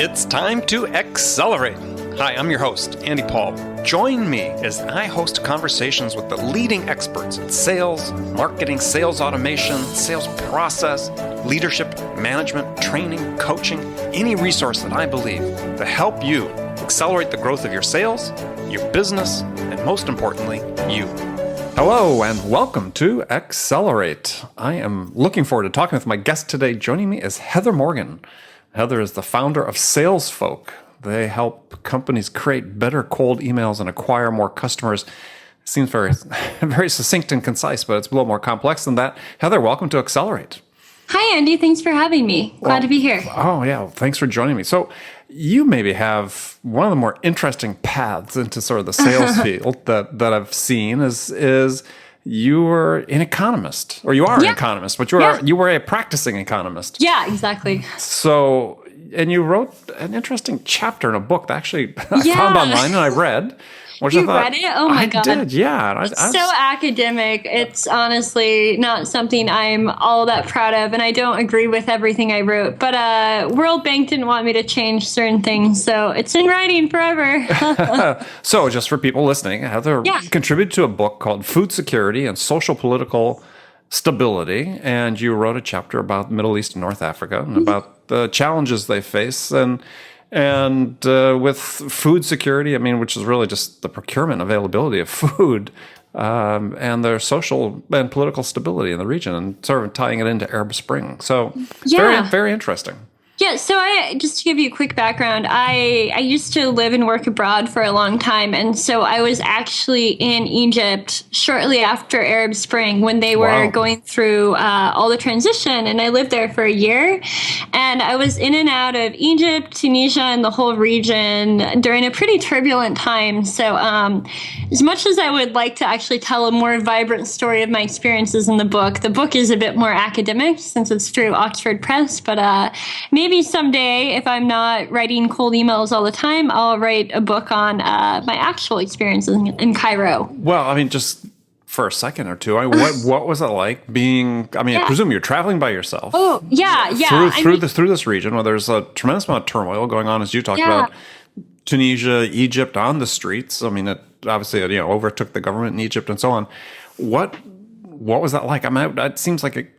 It's time to accelerate. Hi, I'm your host, Andy Paul. Join me as I host conversations with the leading experts in sales, marketing, sales automation, sales process, leadership, management, training, coaching, any resource that I believe to help you accelerate the growth of your sales, your business, and most importantly, you. Hello and welcome to Accelerate. I am looking forward to talking with my guest today. Joining me is Heather Morgan. Heather is the founder of SalesFolk. They help companies create better cold emails and acquire more customers. Seems very, very succinct and concise, but it's a little more complex than that. Heather, welcome to Accelerate. Hi, Andy. Thanks for having me. Glad to be here. Oh, yeah. Thanks for joining me. So you maybe have one of the more interesting paths into sort of the sales field that I've seen is you were an economist, or you are an economist, but you were a practicing economist. Yeah, exactly. So, and you wrote an interesting chapter in a book that actually I found online and I read. Which You I thought, read it? Oh my God. I did, yeah. It's so academic. It's honestly not something I'm all that proud of, and I don't agree with everything I wrote. But World Bank didn't want me to change certain things, so it's in writing forever. So just for people listening, Heather contributed to a book called Food Security and Social Political Stability, and you wrote a chapter about the Middle East and North Africa and about the challenges they face and with food security, I mean, which is really just the procurement availability of food, and their social and political stability in the region, and sort of tying it into Arab Spring. So very, very interesting. Yeah, so just to give you a quick background, I used to live and work abroad for a long time, and so I was actually in Egypt shortly after Arab Spring when they were going through all the transition, and I lived there for a year, and I was in and out of Egypt, Tunisia, and the whole region during a pretty turbulent time. So as much as I would like to actually tell a more vibrant story of my experiences in the book is a bit more academic since it's through Oxford Press, but maybe someday, if I'm not writing cold emails all the time, I'll write a book on my actual experiences in Cairo. Well, I mean, just for a second or two, what was it like being? I mean, I presume you're traveling by yourself. Oh, yeah. Through this region where there's a tremendous amount of turmoil going on, as you talked about. Tunisia, Egypt on the streets. I mean, it obviously overtook the government in Egypt and so on. What was that like? I mean, it seems like it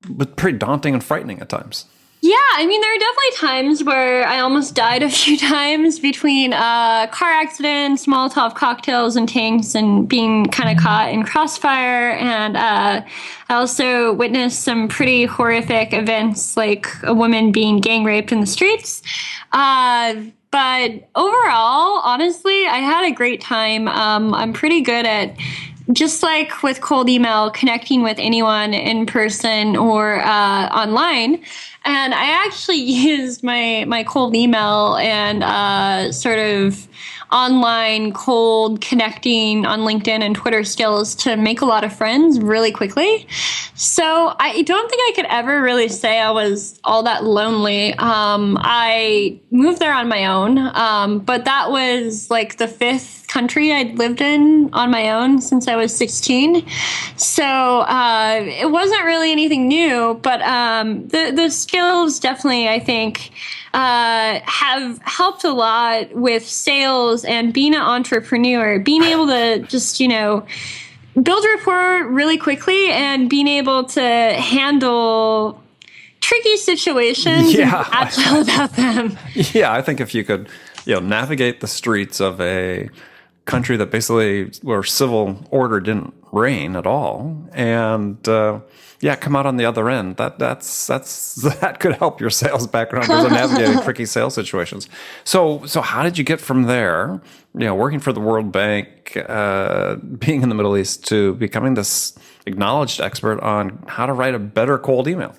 was pretty daunting and frightening at times. Yeah, I mean, there are definitely times where I almost died a few times between car accidents, Molotov cocktails and tanks, and being kind of caught in crossfire. And I also witnessed some pretty horrific events, like a woman being gang raped in the streets. But overall, honestly, I had a great time. I'm pretty good at, just like with cold email, connecting with anyone in person or online. And I actually used my cold email and sort of online cold connecting on LinkedIn and Twitter skills to make a lot of friends really quickly. So I don't think I could ever really say I was all that lonely. I moved there on my own, but that was like the fifth country I'd lived in on my own since I was 16. So it wasn't really anything new, but the skills definitely, I think, have helped a lot with sales and being an entrepreneur, being able to just, build rapport really quickly and being able to handle tricky situations and be agile about them. Yeah, I think if you could, navigate the streets of a country that basically where civil order didn't reign at all, and come out on the other end. That could help your sales background as navigating tricky sales situations. So how did you get from there, working for the World Bank, being in the Middle East, to becoming this acknowledged expert on how to write a better cold email?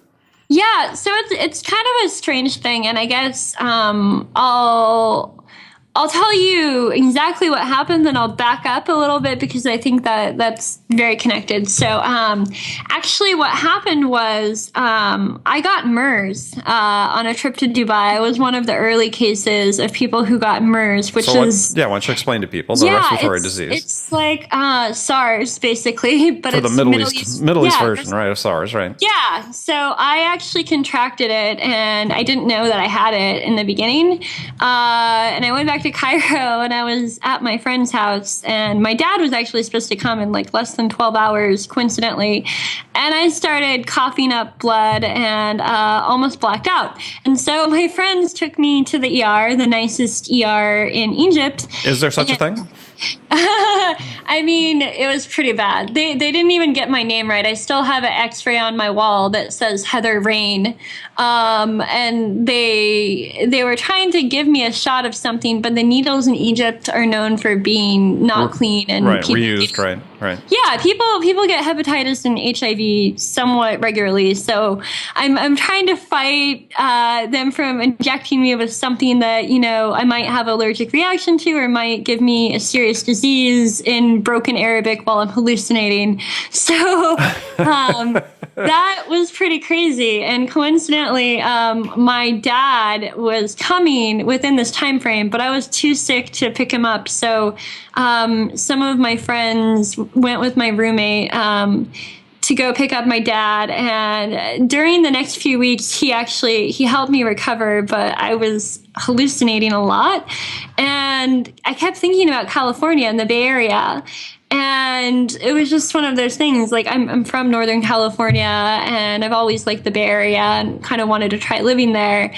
Yeah, so it's kind of a strange thing, and I guess I'll I'll tell you exactly what happened, then I'll back up a little bit because I think that that's very connected. So, actually, what happened was I got MERS on a trip to Dubai. I was one of the early cases of people who got MERS, which is why don't you explain to people the respiratory disease? It's like SARS, basically, but for it's the Middle East version, right, of SARS, right? Yeah. So I actually contracted it, and I didn't know that I had it in the beginning. And I went back to Cairo, and I was at my friend's house, and my dad was actually supposed to come in like less than 12 hours, coincidentally. And I started coughing up blood and almost blacked out. And so my friends took me to the ER, the nicest ER in Egypt. Is there such a thing? I mean, it was pretty bad. They didn't even get my name right. I still have an X-ray on my wall that says Heather Rain. And they were trying to give me a shot of something, but the needles in Egypt are known for being not clean and reused, right. Yeah, people get hepatitis and HIV somewhat regularly. So I'm trying to fight them from injecting me with something that, I might have allergic reaction to or might give me a serious disease in broken Arabic while I'm hallucinating. So that was pretty crazy. And coincidentally, my dad was coming within this time frame, but I was too sick to pick him up. So some of my friends went with my roommate to go pick up my dad. And during the next few weeks, he helped me recover, but I was hallucinating a lot. And I kept thinking about California and the Bay Area. And it was just one of those things. Like, I'm from Northern California, and I've always liked the Bay Area and kind of wanted to try living there.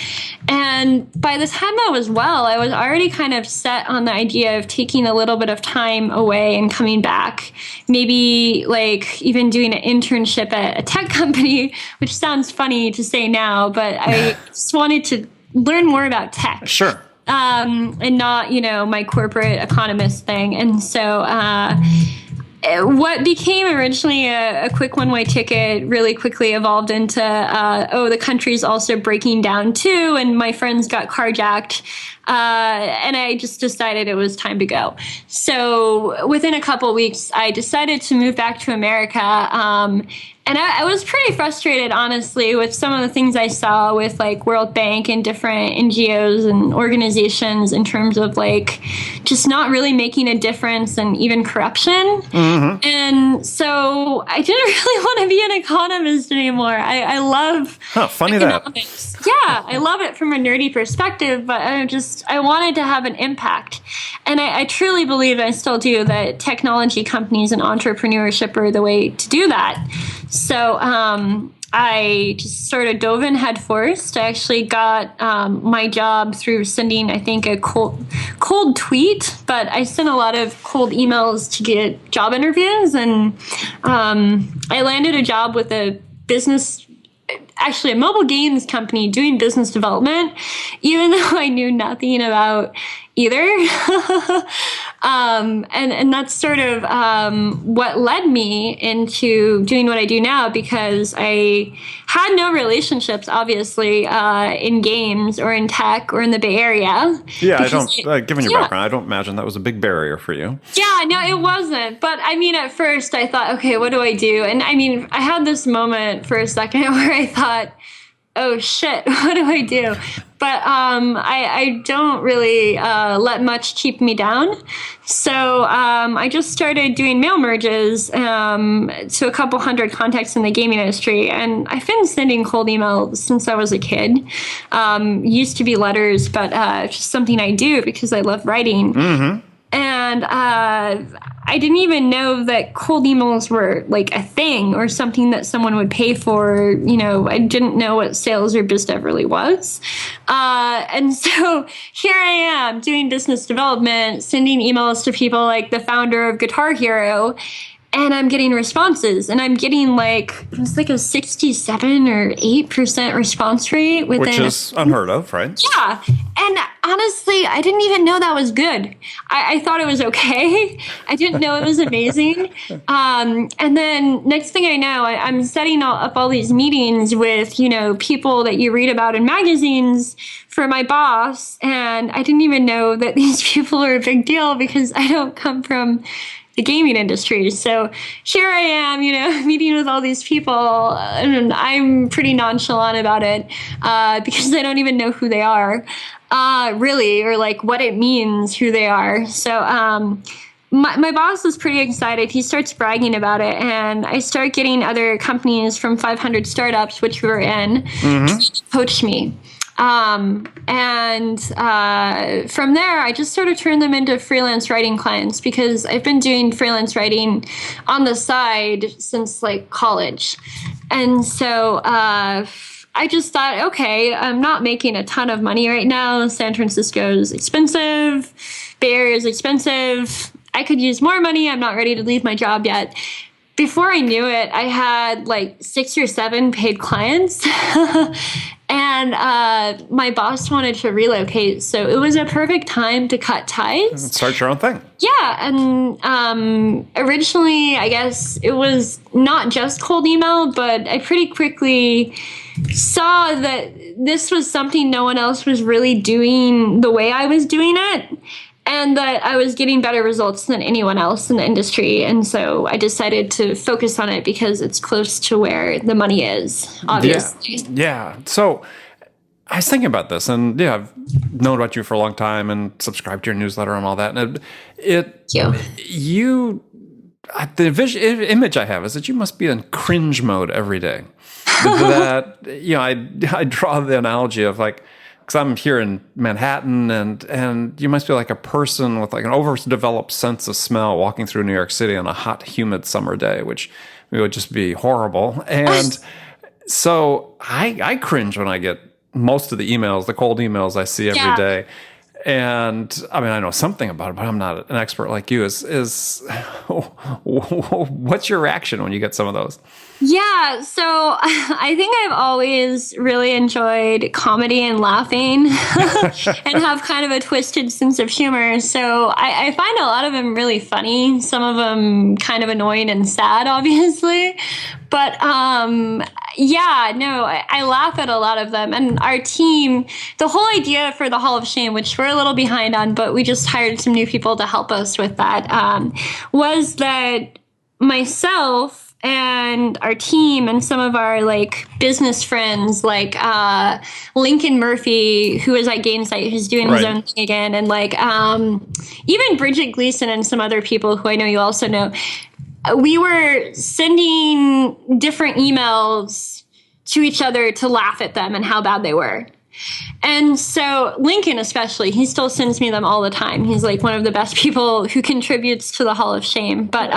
And by the time I was well, I was already kind of set on the idea of taking a little bit of time away and coming back. Maybe like even doing an internship at a tech company, which sounds funny to say now, but I just wanted to learn more about tech. Sure. And not, my corporate economist thing. And so what became originally a quick one-way ticket really quickly evolved into, the country's also breaking down too, and my friends got carjacked. And I just decided it was time to go. So within a couple of weeks, I decided to move back to America. And I was pretty frustrated, honestly, with some of the things I saw with like World Bank and different NGOs and organizations in terms of like just not really making a difference and even corruption. Mm-hmm. And so I didn't really want to be an economist anymore. I love economics. That. Yeah, I love it from a nerdy perspective, but I wanted to have an impact. And I truly believe, I still do, that technology companies and entrepreneurship are the way to do that. So I just sort of dove in head first. I actually got my job through sending, I think, a cold tweet, but I sent a lot of cold emails to get job interviews. And I landed a job with a mobile games company doing business development, even though I knew nothing about either. And that's sort of what led me into doing what I do now, because I had no relationships, obviously, in games or in tech or in the Bay Area. Yeah, given your background, I don't imagine that was a big barrier for you. Yeah, no, it wasn't. But I mean, at first I thought, okay, what do I do? And I mean, I had this moment for a second where I thought, oh shit, what do I do? But I don't really let much keep me down. So I just started doing mail merges to a couple hundred contacts in the gaming industry. And I've been sending cold emails since I was a kid. Used to be letters, but it's just something I do because I love writing. Mm-hmm. And I didn't even know that cold emails were like a thing or something that someone would pay for. I didn't know what sales or biz dev really was. And so here I am doing business development, sending emails to people like the founder of Guitar Hero. And I'm getting responses, and I'm getting it was like a 67 or 8% response rate. Which is unheard of, right? Yeah. And honestly, I didn't even know that was good. I thought it was okay. I didn't know it was amazing. And then next thing I know, I'm setting up all these meetings with, people that you read about in magazines for my boss. And I didn't even know that these people are a big deal because I don't come from the gaming industry. So here I am, meeting with all these people, and I'm pretty nonchalant about it because I don't even know who they are, really, or like what it means, who they are. So my boss is pretty excited. He starts bragging about it, and I start getting other companies from 500 startups, which we were in, to coach me. And from there, I just sort of turned them into freelance writing clients because I've been doing freelance writing on the side since like college. And so I just thought, okay, I'm not making a ton of money right now. San Francisco is expensive. Bay Area is expensive. I could use more money. I'm not ready to leave my job yet. Before I knew it, I had like 6 or 7 paid clients. And my boss wanted to relocate, so it was a perfect time to cut ties. Start your own thing. Yeah, and originally, I guess it was not just cold email, but I pretty quickly saw that this was something no one else was really doing the way I was doing it, and that I was getting better results than anyone else in the industry. And so I decided to focus on it because it's close to where the money is, obviously. Yeah. So I was thinking about this, and I've known about you for a long time and subscribed to your newsletter and all that. And the image I have is that you must be in cringe mode every day. That, I draw the analogy of like, because I'm here in Manhattan, and you must be like a person with like an overdeveloped sense of smell walking through New York City on a hot, humid summer day, which would just be horrible. And so I cringe when I get most of the emails, the cold emails I see every day. And I mean, I know something about it, but I'm not an expert like you. What's your reaction when you get some of those? Yeah, so I think I've always really enjoyed comedy and laughing and have kind of a twisted sense of humor. So I find a lot of them really funny, some of them kind of annoying and sad, obviously. But I laugh at a lot of them. And our team, the whole idea for the Hall of Shame, which we're a little behind on, but we just hired some new people to help us with that, was that myself and our team and some of our like business friends, like Lincoln Murphy, who is at Gainsight, who's doing his own thing again, and like even Bridget Gleason and some other people who I know you also know, we were sending different emails to each other to laugh at them and how bad they were. And so Lincoln especially, he still sends me them all the time. He's like one of the best people who contributes to the Hall of Shame. But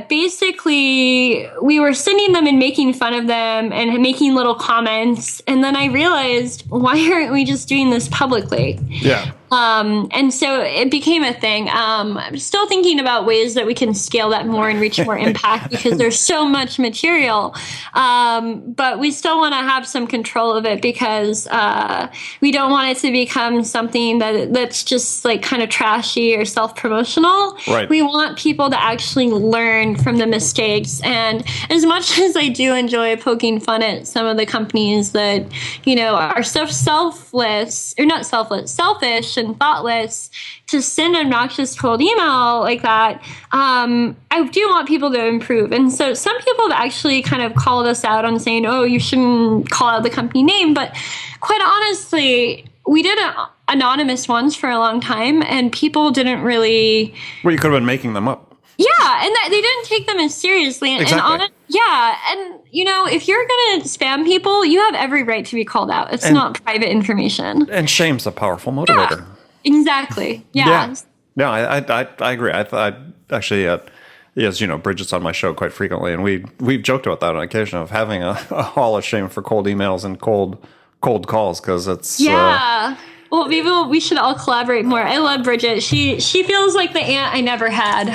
basically we were sending them and making fun of them and making little comments. And then I realized, why aren't we just doing this publicly? Yeah. And so it became a thing. I'm still thinking about ways that we can scale that more and reach more impact because there's so much material. But we still want to have some control of it because we don't want it to become something that's just like kind of trashy or self-promotional. Right. We want people to actually learn from the mistakes. And as much as I do enjoy poking fun at some of the companies that, are so selfish and thoughtless to send obnoxious cold email like that, I do want people to improve. And so some people have actually kind of called us out on saying, oh, you shouldn't call out the company name. But quite honestly, we did anonymous ones for a long time, and people didn't really... Well, you could have been making them up. Yeah, and they didn't take them as seriously. Exactly. And if you're going to spam people, you have every right to be called out. It's not private information. And shame's a powerful motivator. Yeah, exactly. Yeah. Yeah, I agree. I actually, as you know, Bridget's on my show quite frequently, and we've joked about that on occasion of having a Hall of Shame for cold emails and cold calls because it's... Yeah. Well, maybe we should all collaborate more. I love Bridget. She feels like the aunt I never had.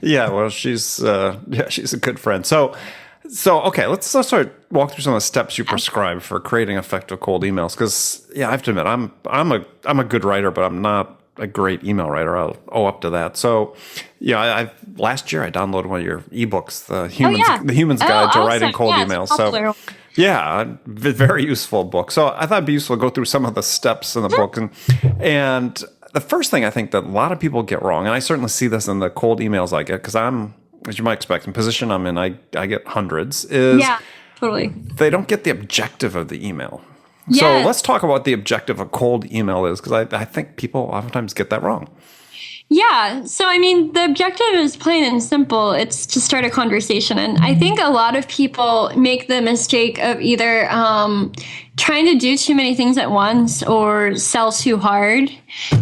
Yeah, well, she's a good friend. So So, okay, let's sort of walk through some of the steps you prescribe for creating effective cold emails. Because, yeah, I have to admit, I'm a good writer, but I'm not a great email writer. I'll owe up to that. So, yeah, last year I downloaded one of your ebooks, the Human's Guide to Writing Cold Emails. So, yeah, very useful book. So I thought it'd be useful to go through some of the steps in the book. And the first thing I think that a lot of people get wrong, and I certainly see this in the cold emails I get, because I'm, as you might expect, in the position I'm in, I get hundreds, is totally. They don't get the objective of the email. So let's talk about what the objective of cold email is, because I think people oftentimes get that wrong. Yeah. So, I mean, the objective is plain and simple. It's to start a conversation. And I think a lot of people make the mistake of either trying to do too many things at once or sell too hard.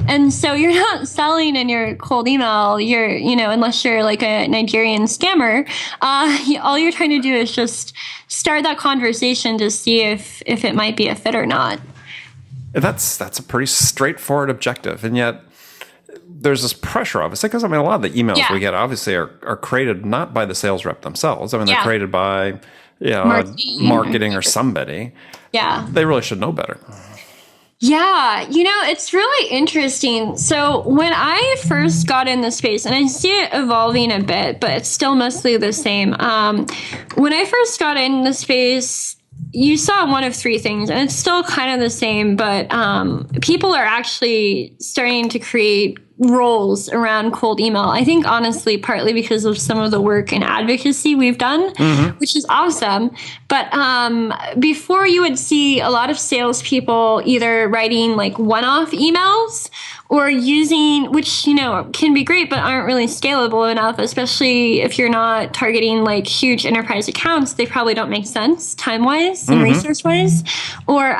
And so you're not selling in your cold email. Unless you're like a Nigerian scammer, all you're trying to do is just start that conversation to see if it might be a fit or not. That's a pretty straightforward objective. And yet, there's this pressure, obviously, because, I mean, a lot of the emails we get, obviously, are created not by the sales rep themselves. I mean, they're created by, marketing or somebody. Yeah. They really should know better. Yeah, it's really interesting. So when I first got in the space, and I see it evolving a bit, but it's still mostly the same. When I first got in the space, you saw one of three things, and it's still kind of the same, but people are actually starting to create roles around cold email. I think, honestly, partly because of some of the work and advocacy we've done, which is awesome. But before, you would see a lot of salespeople either writing like one-off emails or using, which, can be great, but aren't really scalable enough, especially if you're not targeting like huge enterprise accounts. They probably don't make sense time-wise and resource-wise. Or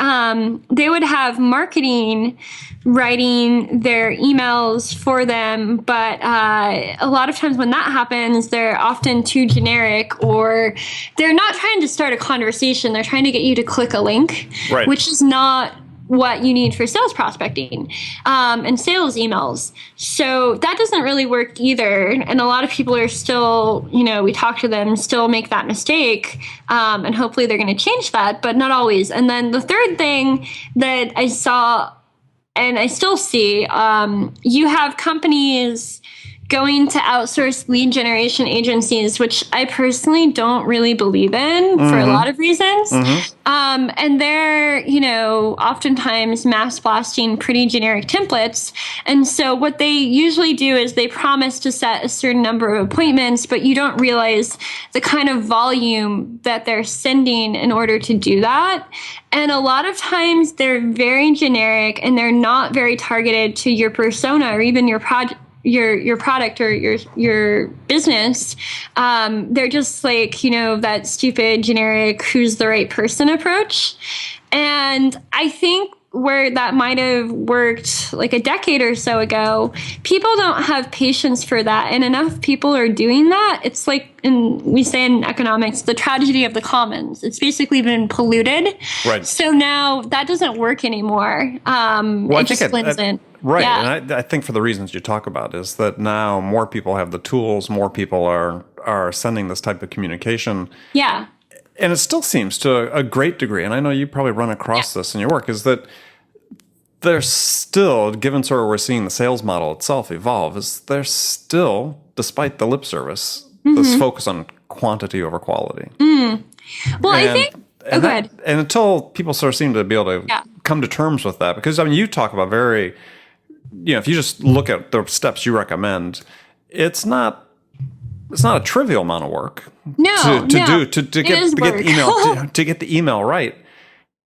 they would have marketing writing their emails for them, but a lot of times when that happens, they're often too generic, or they're not trying to start a conversation. They're trying to get you to click a link, which is not what you need for sales prospecting and sales emails. So that doesn't really work either. And a lot of people are still, we talk to them, still make that mistake. And hopefully they're going to change that, but not always. And then the third thing that I saw, and I still see, you have companies going to outsource lead generation agencies, which I personally don't really believe in for a lot of reasons. And they're, oftentimes mass blasting pretty generic templates. And so what they usually do is they promise to set a certain number of appointments, but you don't realize the kind of volume that they're sending in order to do that. And a lot of times they're very generic and they're not very targeted to your persona or even your project. Your product or your business. They're just like, that stupid generic who's the right person approach. And I think where that might have worked like a decade or so ago, people don't have patience for that. And enough people are doing that. It's like, we say in economics, the tragedy of the commons. It's basically been polluted. Right. So now that doesn't work anymore. It just blends in. Right. Yeah. And I think for the reasons you talk about is that now more people have the tools, more people are sending this type of communication. Yeah. And it still seems to a great degree, and I know you probably run across this in your work, is that there's still, given sort of we're seeing the sales model itself evolve, is there's still, despite the lip service, this focus on quantity over quality. Well, I think... go ahead. And until people sort of seem to be able to come to terms with that, because, I mean, you talk about very... if you just look at the steps you recommend, it's not a trivial amount of work to get the email right.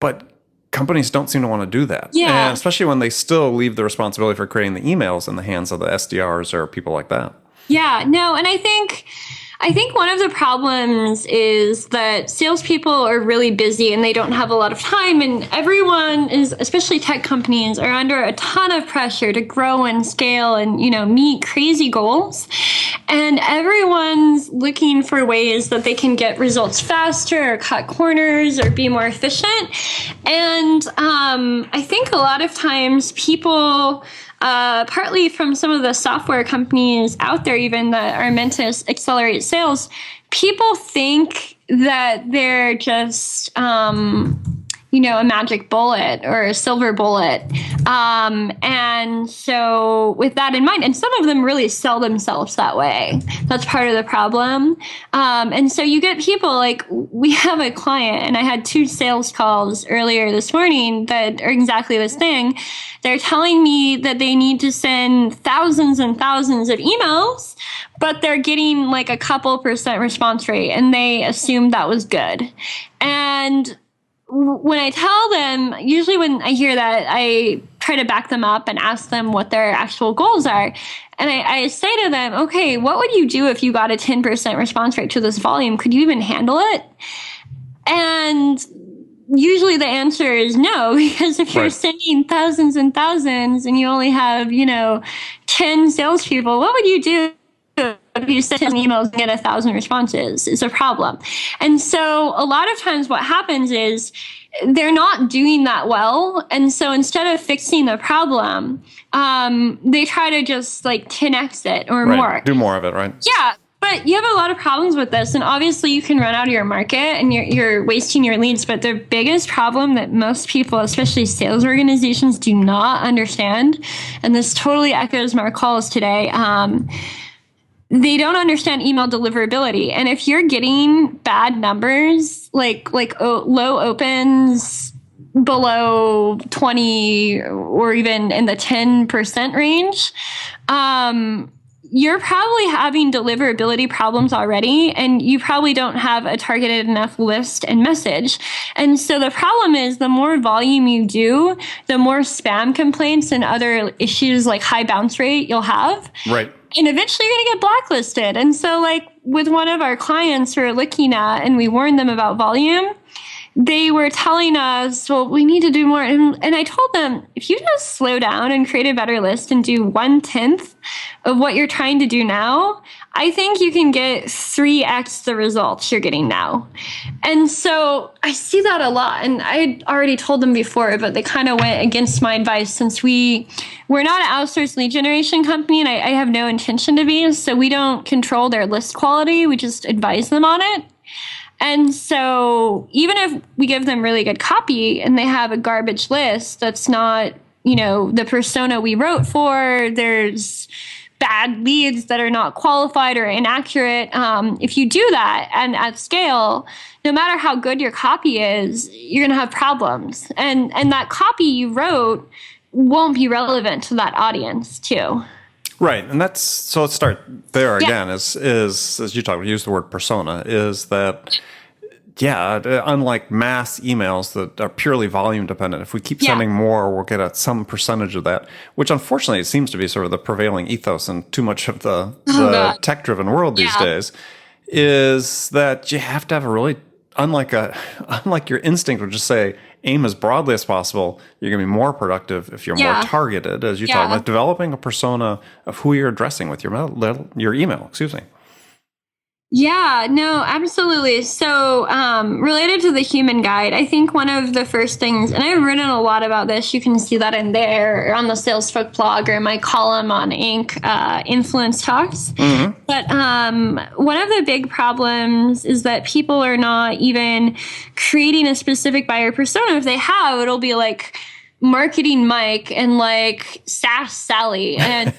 But companies don't seem to want to do that. Yeah. And especially when they still leave the responsibility for creating the emails in the hands of the SDRs or people like that. Yeah, no, and I think one of the problems is that salespeople are really busy and they don't have a lot of time, and everyone is, especially tech companies, are under a ton of pressure to grow and scale and, meet crazy goals. And everyone's looking for ways that they can get results faster or cut corners or be more efficient. And I think a lot of times people partly from some of the software companies out there even that are meant to accelerate sales, people think that they're just a magic bullet or a silver bullet. And so with that in mind, and some of them really sell themselves that way. That's part of the problem. And so you get people like, we have a client, and I had 2 sales calls earlier this morning that are exactly this thing. They're telling me that they need to send thousands and thousands of emails, but they're getting like a couple % response rate, and they assumed that was good. And when I tell them, usually when I hear that, I try to back them up and ask them what their actual goals are. And I say to them, okay, what would you do if you got a 10% response rate to this volume? Could you even handle it? And usually the answer is no, because if you're sending thousands and thousands and you only have, 10 salespeople, what would you do if you send emails and get 1,000 responses? Is a problem. And so a lot of times what happens is they're not doing that well. And so instead of fixing the problem, they try to just like 10x it or more. Do more of it, right? Yeah. But you have a lot of problems with this. And obviously you can run out of your market and you're wasting your leads. But the biggest problem that most people, especially sales organizations, do not understand, and this totally echoes my calls today, they don't understand email deliverability. And if you're getting bad numbers, like low opens below 20 or even in the 10% range, you're probably having deliverability problems already, and you probably don't have a targeted enough list and message. And so the problem is the more volume you do, the more spam complaints and other issues like high bounce rate you'll have. Right. And eventually you're going to get blacklisted. And so like with one of our clients we're looking at, and we warned them about volume, they were telling us, well, we need to do more. And I told them, if you just slow down and create a better list and do 1/10 of what you're trying to do now, I think you can get 3x the results you're getting now. And so I see that a lot. And I already told them before, but they kind of went against my advice, since we're not an outsourced lead generation company, and I have no intention to be. So we don't control their list quality. We just advise them on it. And so even if we give them really good copy and they have a garbage list that's not, the persona we wrote for, there's bad leads that are not qualified or inaccurate. If you do that and at scale, no matter how good your copy is, you're going to have problems. And that copy you wrote won't be relevant to that audience too. Right. And so let's start there again, is as you use the word persona, is that, unlike mass emails that are purely volume dependent, if we keep sending more, we'll get some percentage of that, which unfortunately it seems to be sort of the prevailing ethos in too much of the tech-driven world these days, is that you have to have a really, unlike your instinct would just say, aim as broadly as possible, you're going to be more productive if you're more targeted, as you talk about developing a persona of who you're addressing with your email, excuse me. Yeah, no, absolutely. So related to the human guide, I think one of the first things, and I've written a lot about this, you can see that in there or on the Sales Folk blog or in my column on Inc. Influence Talks. Mm-hmm. But one of the big problems is that people are not even creating a specific buyer persona. If they have, it'll be like Marketing Mike and like SaaS Sally, and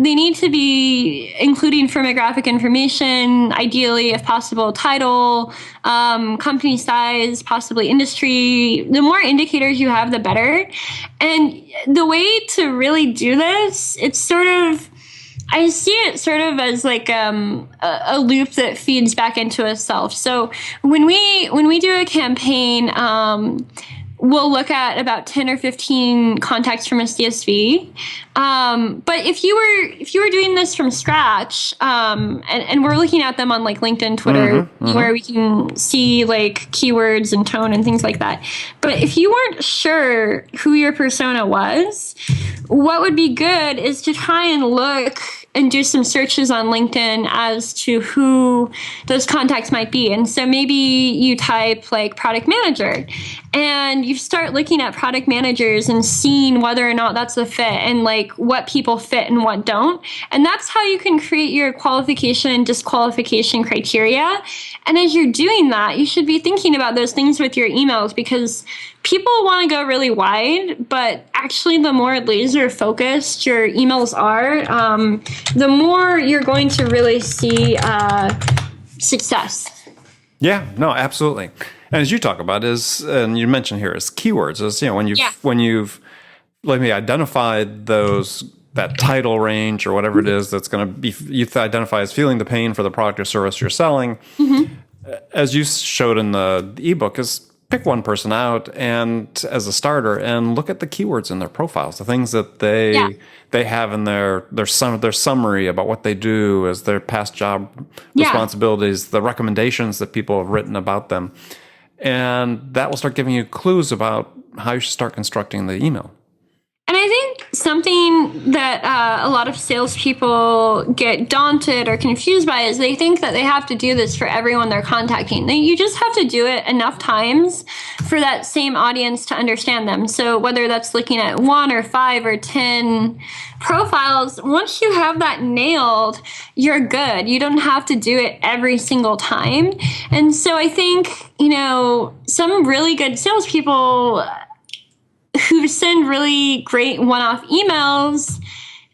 they need to be including firmographic information, ideally if possible title, company size, possibly industry. The more indicators you have, the better. And the way to really do this, I see it sort of as like a loop that feeds back into itself. So when we do a campaign, we'll look at about 10 or 15 contacts from a CSV. But if you were doing this from scratch, and we're looking at them on like LinkedIn, Twitter, where we can see like keywords and tone and things like that. But if you weren't sure who your persona was, what would be good is to try and look and do some searches on LinkedIn as to who those contacts might be. And so maybe you type like product manager, and you start looking at product managers and seeing whether or not that's a fit, and like what people fit and what don't. And that's how you can create your qualification and disqualification criteria. And as you're doing that, you should be thinking about those things with your emails, because people want to go really wide, but actually the more laser focused your emails are, the more you're going to really see success. Yeah, no, absolutely. And as you talk about and you mentioned here is keywords, is, when you've let me identified that title range or whatever it is that's going to be, you identify as feeling the pain for the product or service you're selling. Mm-hmm. As you showed in the ebook, is pick one person out and as a starter and look at the keywords in their profiles, the things that they have in their summary about what they do as their past job responsibilities, the recommendations that people have written about them. And that will start giving you clues about how you should start constructing the email. And I think something that a lot of salespeople get daunted or confused by is they think that they have to do this for everyone they're contacting. You just have to do it enough times for that same audience to understand them. So whether that's looking at 1 or 5 or 10 profiles, once you have that nailed, you're good. You don't have to do it every single time. And so I think, some really good salespeople who send really great one-off emails,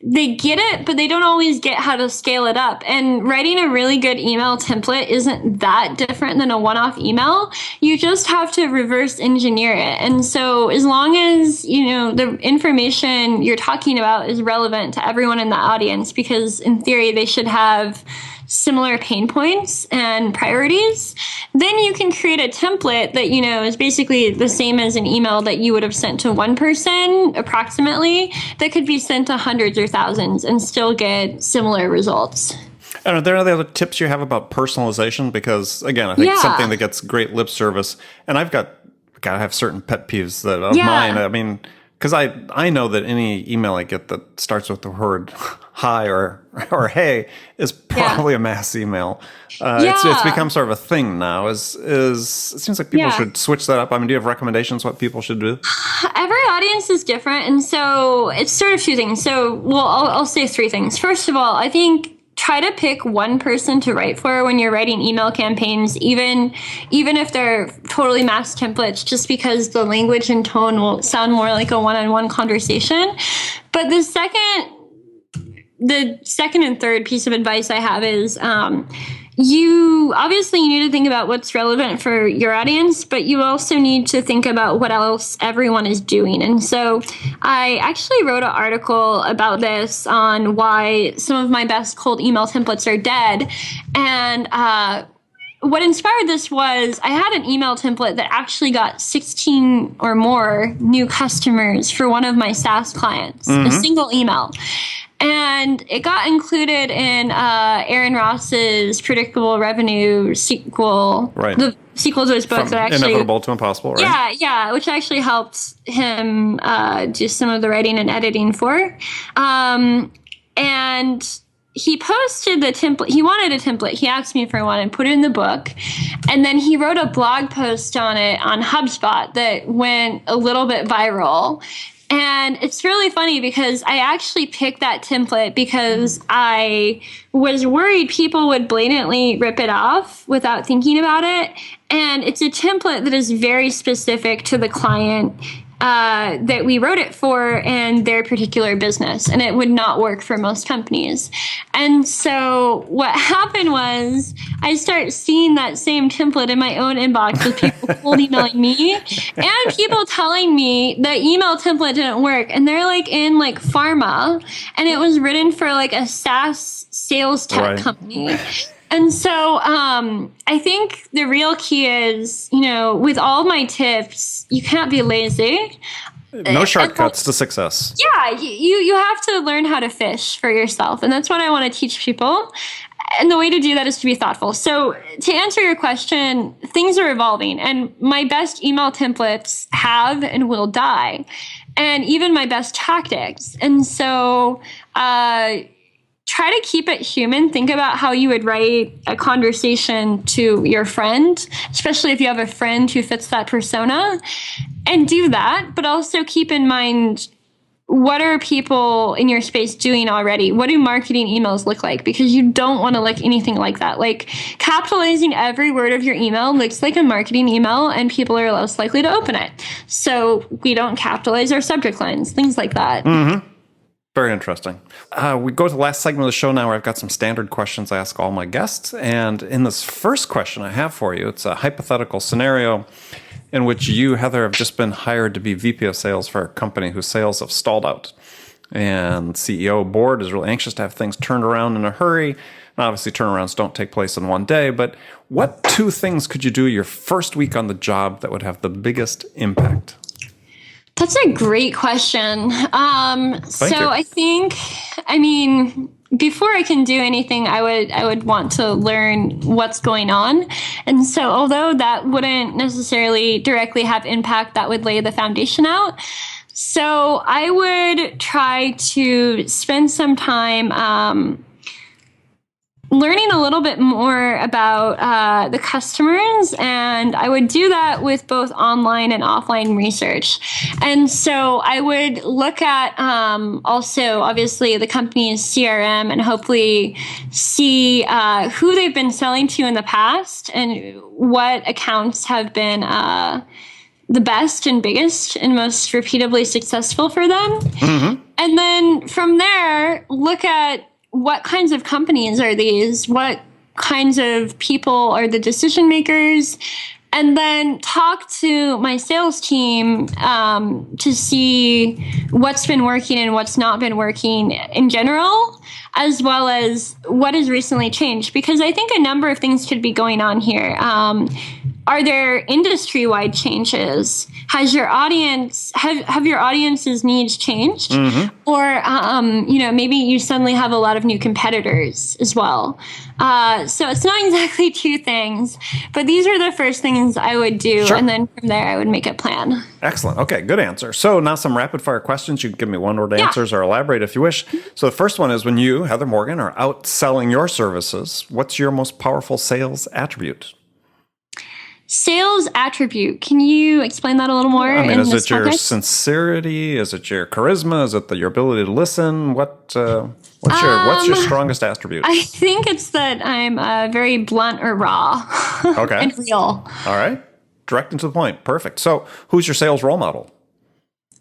they get it, but they don't always get how to scale it up. And writing a really good email template isn't that different than a one-off email. You just have to reverse engineer it. And so as long as, the information you're talking about is relevant to everyone in the audience, because in theory they should have similar pain points and priorities, then you can create a template that, is basically the same as an email that you would have sent to one person approximately, that could be sent to hundreds or thousands and still get similar results. And are there any other tips you have about personalization? Because again, I think something that gets great lip service, and I have certain pet peeves that of mine. I mean, because I know that any email I get that starts with the word hi or hey is probably a mass email. It's become sort of a thing now. It seems like people should switch that up. I mean, do you have recommendations what people should do? Every audience is different, and so it's sort of 2 things. So, I'll say 3 things. First of all, I think try to pick one person to write for when you're writing email campaigns, even if they're totally mass templates, just because the language and tone will sound more like a one-on-one conversation. But the second and third piece of advice I have is you need to think about what's relevant for your audience, but you also need to think about what else everyone is doing. And so I actually wrote an article about this on why some of my best cold email templates are dead. And what inspired this was I had an email template that actually got 16 or more new customers for one of my SaaS clients, a single email. And it got included in Aaron Ross's Predictable Revenue sequel, the sequel to his book. From that actually Inevitable to Impossible, right? Yeah, which actually helped him do some of the writing and editing for. And he posted the template. He wanted a template. He asked me for one and put it in the book. And then he wrote a blog post on it on HubSpot that went a little bit viral. And it's really funny because I actually picked that template because I was worried people would blatantly rip it off without thinking about it. And it's a template that is very specific to the client that we wrote it for and their particular business, and it would not work for most companies. And so what happened was I start seeing that same template in my own inbox with people cold emailing me and people telling me the email template didn't work, and they're like in pharma, and it was written for a SaaS sales tech company. And so I think the real key is, with all my tips, you can't be lazy. No shortcuts to success. Yeah, you have to learn how to fish for yourself. And that's what I want to teach people. And the way to do that is to be thoughtful. So to answer your question, things are evolving. And my best email templates have and will die. And even my best tactics. And so try to keep it human. Think about how you would write a conversation to your friend, especially if you have a friend who fits that persona, and do that. But also keep in mind, what are people in your space doing already? What do marketing emails look like? Because you don't want to look anything like that. Like, capitalizing every word of your email looks like a marketing email, and people are less likely to open it. So we don't capitalize our subject lines, things like that. Mm-hmm. Very interesting. We go to the last segment of the show now, where I've got some standard questions I ask all my guests. And in this first question I have for you, it's a hypothetical scenario in which you, Heather, have just been hired to be VP of sales for a company whose sales have stalled out. And CEO board is really anxious to have things turned around in a hurry. And obviously, turnarounds don't take place in one day. But what 2 things could you do your first week on the job that would have the biggest impact? That's a great question. Thank you. I think, before I can do anything, I would want to learn what's going on. And so although that wouldn't necessarily directly have impact, that would lay the foundation out. So I would try to spend some time learning a little bit more about the customers, and I would do that with both online and offline research. And so I would look at also, obviously, the company's CRM and hopefully see who they've been selling to in the past and what accounts have been the best and biggest and most repeatably successful for them. Mm-hmm. And then from there, look at what kinds of companies are these? What kinds of people are the decision makers? And then talk to my sales team to see what's been working and what's not been working in general, as well as what has recently changed. Because I think a number of things could be going on here. Are there industry-wide changes? Has your audience have your audience's needs changed? Mm-hmm. Or maybe you suddenly have a lot of new competitors as well. So it's not exactly 2 things, but these are the first things I would do, sure. And then from there I would make a plan. Excellent. Okay, good answer. So now some rapid-fire questions. You can give me one-word answers or elaborate if you wish. So the first one is, when you, Heather Morgan, are out selling your services, what's your most powerful sales attribute? Sales attribute. Can you explain that a little more? Is it your sincerity? Is it your charisma? Is it your ability to listen? What's your strongest attribute? I think it's that I'm very blunt or raw. Okay. And real. All right. Direct and to the point. Perfect. So who's your sales role model?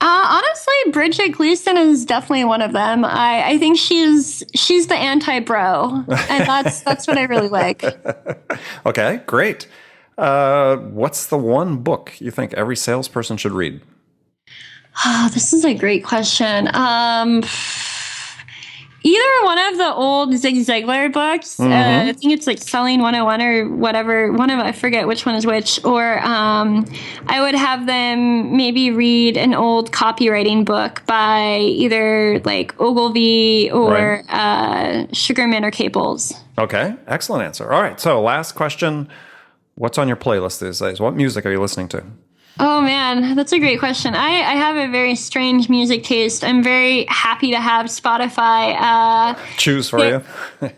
Honestly, Bridget Gleason is definitely one of them. I think she's the anti-bro, and that's what I really like. Okay, great. What's the one book you think every salesperson should read? Oh, this is a great question. Either one of the old Zig Ziglar books. Mm-hmm. I think it's like Selling 101 or whatever. I forget which one is which. Or I would have them maybe read an old copywriting book by either like Ogilvy or Sugarman or Caples. Okay, excellent answer. All right, so last question. What's on your playlist these days? What music are you listening to? Oh, man, that's a great question. I have a very strange music taste. I'm very happy to have Spotify. Choose for you.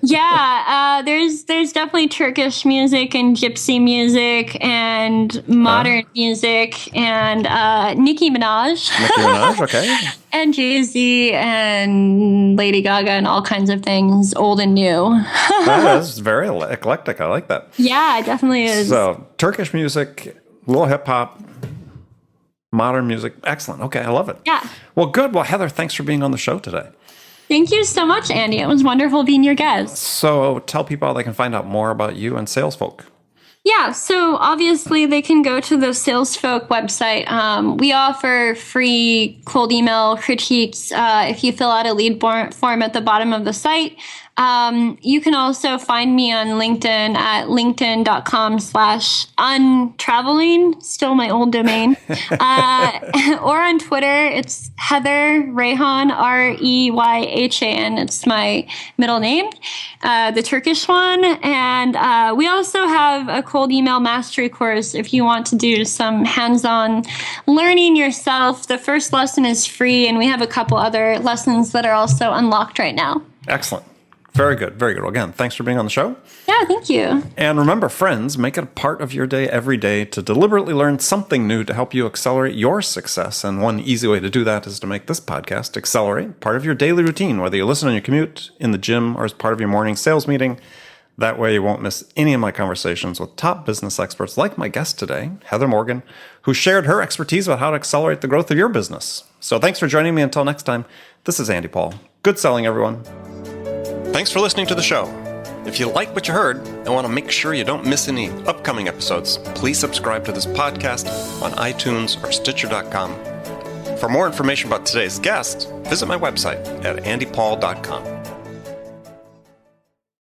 There's definitely Turkish music and gypsy music and modern music and Nicki Minaj. Nicki Minaj, okay. And Jay-Z and Lady Gaga and all kinds of things, old and new. That is very eclectic. I like that. Yeah, it definitely is. So Turkish music, a little hip-hop, modern music. Excellent. Okay, I love it. Yeah. Well, good. Well, Heather, thanks for being on the show today. Thank you so much, Andy. It was wonderful being your guest. So tell people how they can find out more about you and Salesfolk. Yeah, so obviously they can go to the Salesfolk website. We offer free cold email critiques if you fill out a lead form at the bottom of the site. You can also find me on LinkedIn at linkedin.com/untraveling, still my old domain. Or on Twitter, it's Heather Reyhan, Reyhan. It's my middle name, the Turkish one. And we also have a cold email mastery course if you want to do some hands-on learning yourself. The first lesson is free, and we have a couple other lessons that are also unlocked right now. Excellent. Very good. Very good. Well, again, thanks for being on the show. Yeah, thank you. And remember, friends, make it a part of your day every day to deliberately learn something new to help you accelerate your success. And one easy way to do that is to make this podcast Accelerate part of your daily routine, whether you listen on your commute, in the gym, or as part of your morning sales meeting. That way you won't miss any of my conversations with top business experts like my guest today, Heather Morgan, who shared her expertise about how to accelerate the growth of your business. So thanks for joining me. Until next time, this is Andy Paul. Good selling, everyone. Thanks for listening to the show. If you like what you heard and want to make sure you don't miss any upcoming episodes, please subscribe to this podcast on iTunes or Stitcher.com. For more information about today's guest, visit my website at andypaul.com.